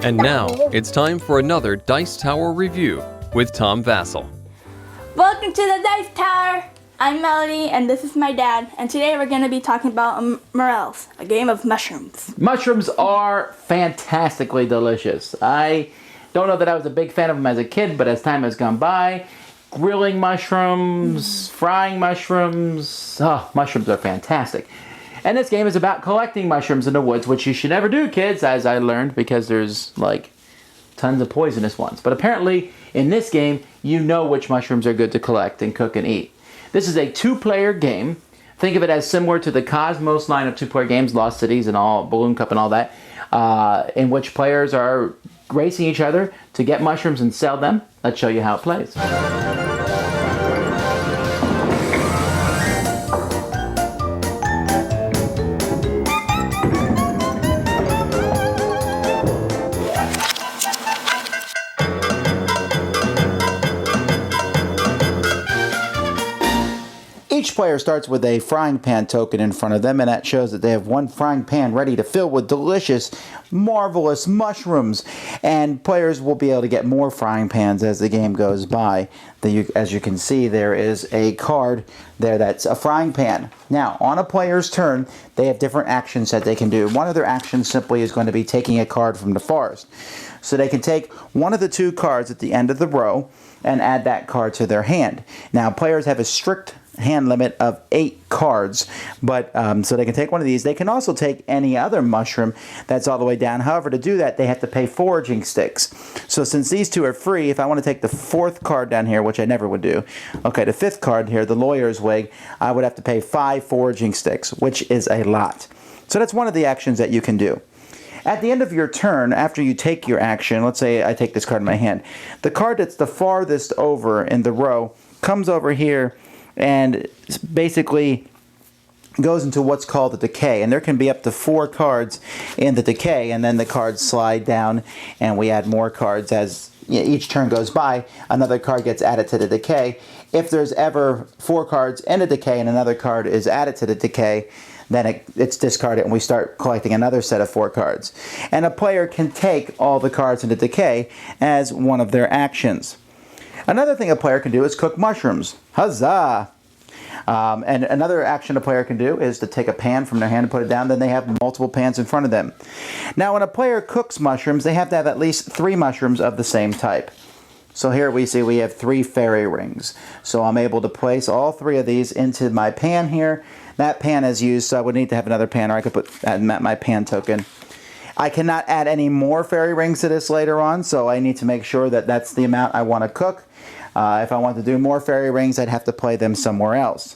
And now, it's time for another Dice Tower review with Tom Vasel. Welcome to the Dice Tower! I'm Melody, and this is my dad, and today we're going to be talking about Morels, a game of mushrooms. Mushrooms are fantastically delicious. I don't know that I was a big fan of them as a kid, but as time has gone by, grilling mushrooms, frying mushrooms, mushrooms are fantastic. And this game is about collecting mushrooms in the woods, which you should never do, kids, as I learned, because there's, tons of poisonous ones. But apparently, in this game, you know which mushrooms are good to collect and cook and eat. This is a two-player game. Think of it as similar to the Cosmos line of two-player games, Lost Cities and all, Balloon Cup and all that, in which players are racing each other to get mushrooms and sell them. Let's show you how it plays. Each player starts with a frying pan token in front of them, and that shows that they have one frying pan ready to fill with delicious, marvelous mushrooms. And players will be able to get more frying pans as the game goes by. As you can see, there is a card there that's a frying pan. Now, on a player's turn, they have different actions that they can do. One of their actions simply is going to be taking a card from the forest. So they can take one of the two cards at the end of the row and add that card to their hand. Now, players have a strict hand limit of 8 cards, but so they can take one of these. They can also take any other mushroom that's all the way down. However, to do that, they have to pay foraging sticks. So since these two are free, if I want to take the 4th card down here, which I never would do, okay, the 5th card here, the lawyer's wig, I would have to pay 5 foraging sticks, which is a lot. So that's one of the actions that you can do. At the end of your turn, after you take your action, let's say I take this card in my hand, the card that's the farthest over in the row comes over here and basically goes into what's called a decay. And there can be up to 4 cards in the decay, and then the cards slide down and we add more cards as each turn goes by. Another card gets added to the decay. If there's ever 4 cards in a decay and another card is added to the decay, then it's discarded and we start collecting another set of 4 cards. And a player can take all the cards in the decay as one of their actions. Another thing a player can do is cook mushrooms. Huzzah! And another action a player can do is to take a pan from their hand and put it down. Then they have multiple pans in front of them. Now, when a player cooks mushrooms, they have to have at least 3 mushrooms of the same type. So here we see we have 3 fairy rings. So I'm able to place all 3 of these into my pan here. That pan is used, so I would need to have another pan, or I could add my pan token. I cannot add any more fairy rings to this later on, so I need to make sure that that's the amount I want to cook. If I want to do more fairy rings, I'd have to play them somewhere else.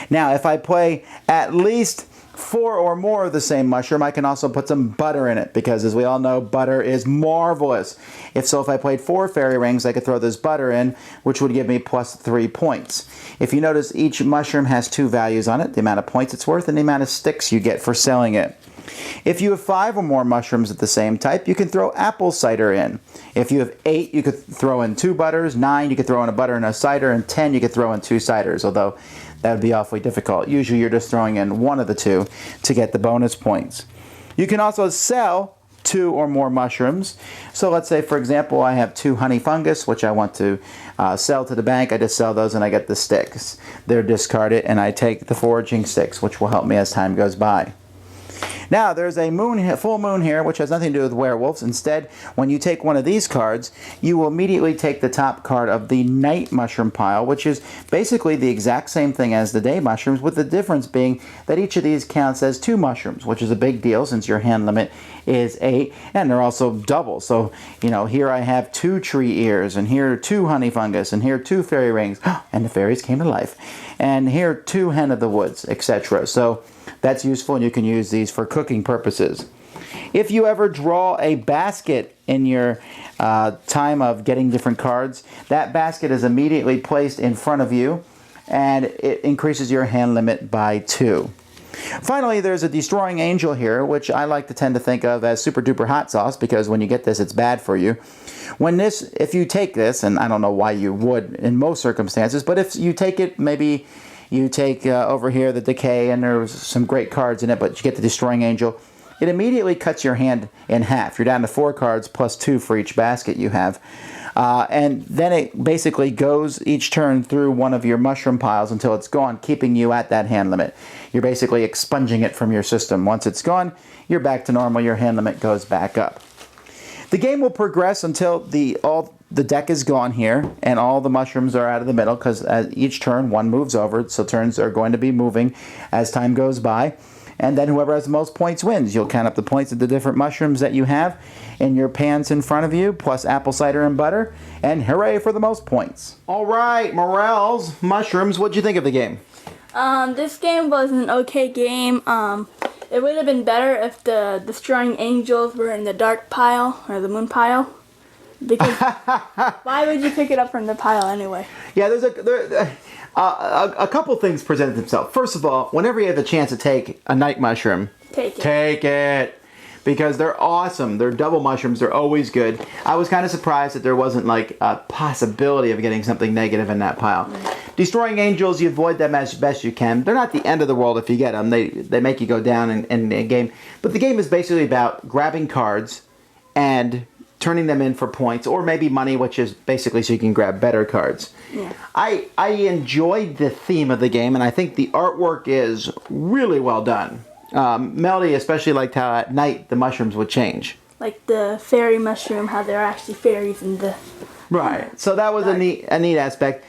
Now, if I play at least 4 or more of the same mushroom, I can also put some butter in it, because as we all know, butter is marvelous. If I played 4 fairy rings, I could throw this butter in, which would give me plus 3 points. If you notice, each mushroom has 2 values on it, the amount of points it's worth and the amount of sticks you get for selling it. If you have 5 or more mushrooms of the same type, you can throw apple cider in. If you have 8, you could throw in 2 butters, 9, you could throw in a butter and a cider, and 10, you could throw in 2 ciders, although that would be awfully difficult. Usually you're just throwing in one of the 2 to get the bonus points. You can also sell 2 or more mushrooms. So let's say, for example, I have 2 honey fungus, which I want to sell to the bank. I just sell those and I get the sticks. They're discarded, and I take the foraging sticks, which will help me as time goes by. Now, there's a full moon here, which has nothing to do with werewolves. Instead, when you take one of these cards, you will immediately take the top card of the night mushroom pile, which is basically the exact same thing as the day mushrooms, with the difference being that each of these counts as 2 mushrooms, which is a big deal since your hand limit is 8, and they're also double. So, here I have 2 tree ears, and here 2 honey fungus, and here 2 fairy rings, and the fairies came to life, and here 2 hen of the woods, etc. So that's useful, and you can use these for cooking purposes. If you ever draw a basket in your time of getting different cards, that basket is immediately placed in front of you, and it increases your hand limit by 2. Finally, there's a destroying angel here, which I like to tend to think of as super duper hot sauce, because when you get this, it's bad for you. If you take this, and I don't know why you would in most circumstances, but if you take it, maybe you take over here the decay, and there's some great cards in it, but you get the destroying angel. it immediately cuts your hand in half. You're down to 4 cards plus 2 for each basket you have. And then it basically goes each turn through one of your mushroom piles until it's gone, keeping you at that hand limit. You're basically expunging it from your system. Once it's gone, you're back to normal. Your hand limit goes back up. The game will progress until all the deck is gone here and all the mushrooms are out of the middle, because each turn one moves over, so turns are going to be moving as time goes by. And then whoever has the most points wins. You'll count up the points of the different mushrooms that you have in your pans in front of you, plus apple cider and butter, and hooray for the most points. All right, Morels, mushrooms, what'd you think of the game? This game was an okay game. It would have been better if the Destroying Angels were in the dark pile, or the moon pile. Because why would you pick it up from the pile anyway? Yeah, there's a couple things present themselves. First of all, whenever you have the chance to take a night mushroom, take it. Because they're awesome. They're double mushrooms. They're always good. I was kind of surprised that there wasn't like a possibility of getting something negative in that pile. Destroying Angels, you avoid them as best you can. They're not the end of the world if you get them. They make you go down in a game. But the game is basically about grabbing cards and turning them in for points, or maybe money, which is basically so you can grab better cards. Yeah. I enjoyed the theme of the game, and I think the artwork is really well done. Melody especially liked how at night the mushrooms would change. Like the fairy mushroom, how there are actually fairies in the... Right, so that was a neat aspect.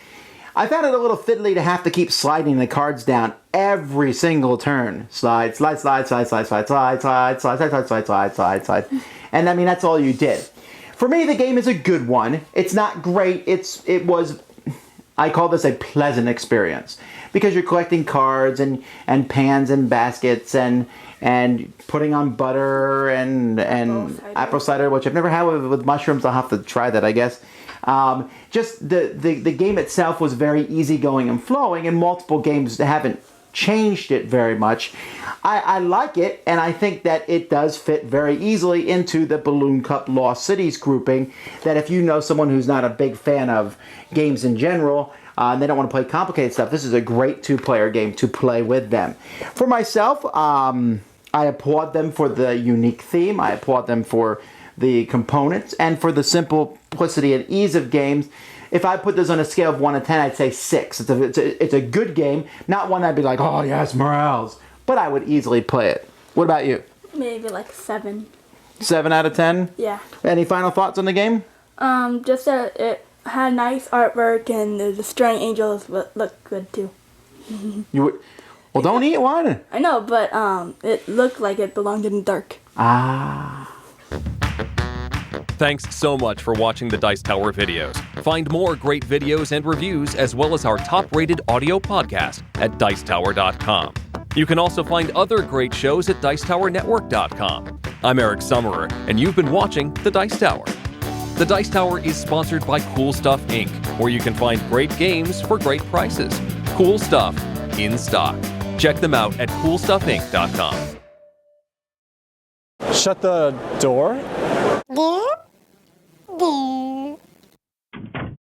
I found it a little fiddly to have to keep sliding the cards down every single turn. Slide, slide, slide, slide, slide, slide, slide, slide, slide, slide, slide, slide, slide, slide, slide. And I mean, that's all you did. For me, the game is a good one. It's not great. It was, I call this a pleasant experience, because you're collecting cards and pans and baskets and putting on butter and apple cider, which I've never had with mushrooms. I'll have to try that, I guess. Just the game itself was very easygoing and flowing, and multiple games haven't changed it very much. I like it, and I think that it does fit very easily into the Balloon Cup Lost Cities grouping, that if you know someone who's not a big fan of games in general, and they don't want to play complicated stuff, this is a great 2-player game to play with them. For myself, I applaud them for the unique theme. I applaud them for the components and for the simplicity and ease of games. If I put this on a scale of 1 to 10, I'd say 6. It's a good game. Not one I'd be like, oh yes, Morels. But I would easily play it. What about you? Maybe like 7. 7 out of 10? Yeah. Any final thoughts on the game? Just that it had nice artwork, and the Destroying Angels looked good too. Well, don't eat one. I know, but it looked like it belonged in the dark. Ah. Thanks so much for watching the Dice Tower videos. Find more great videos and reviews, as well as our top-rated audio podcast at Dicetower.com. You can also find other great shows at Dicetowernetwork.com. I'm Eric Summerer, and you've been watching The Dice Tower. The Dice Tower is sponsored by Cool Stuff Inc., where you can find great games for great prices. Cool stuff in stock. Check them out at CoolStuffInc.com. Shut the door? There.